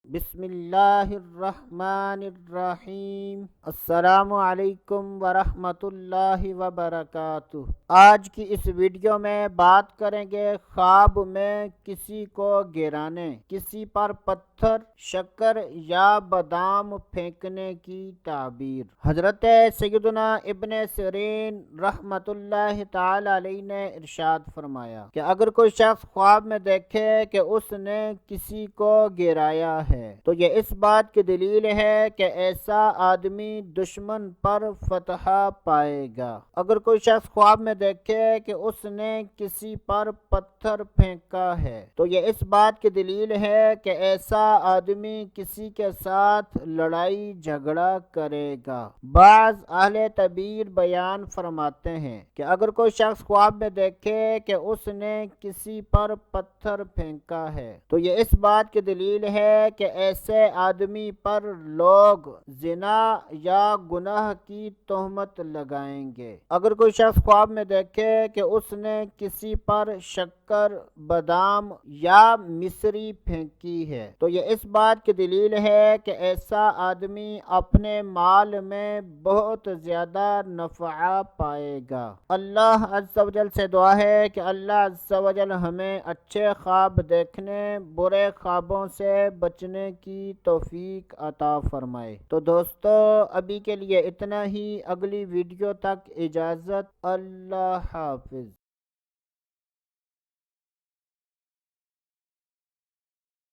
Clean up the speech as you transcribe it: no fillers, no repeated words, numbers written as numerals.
بسم اللہ الرحمن الرحیم۔ السلام علیکم ورحمۃ اللہ وبرکاتہ۔ آج کی اس ویڈیو میں بات کریں گے خواب میں کسی کو گرانے، کسی پر پتھر، شکر یا بادام پھینکنے کی تعبیر۔ حضرت سیدنا ابن سیرین رحمۃ اللہ تعالی علیہ نے ارشاد فرمایا کہ اگر کوئی شخص خواب میں دیکھے کہ اس نے کسی کو گرایا ہے تو یہ اس بات کی دلیل ہے کہ ایسا آدمی دشمن پر فتح پائے گا۔ اگر کوئی شخص خواب میں دیکھے کہ اس نے کسی پر پتھر پھینکا ہے تو یہ اس بات کی دلیل ہے کہ ایسا آدمی کسی کے ساتھ لڑائی جھگڑا کرے گا۔ بعض اہل تعبیر بیان فرماتے ہیں کہ اگر کوئی شخص خواب میں دیکھے کہ اس نے کسی پر پتھر پھینکا ہے تو یہ اس بات کی دلیل ہے کہ ایسے آدمی پر لوگ زنا یا گناہ کی تہمت لگائیں گے۔ اگر کوئی شخص خواب میں دیکھے کہ اس نے کسی پر شکر، بادام یا مصری پھینکی ہے تو یہ اس بات کی دلیل ہے کہ ایسا آدمی اپنے مال میں بہت زیادہ نفع پائے گا۔ اللہ عز و جل سے دعا ہے کہ اللہ عز و جل ہمیں اچھے خواب دیکھنے، برے خوابوں سے بچنے کی توفیق عطا فرمائے۔ تو دوستو ابھی کے لیے اتنا ہی، اگلی ویڈیو تک اجازت، اللہ حافظ۔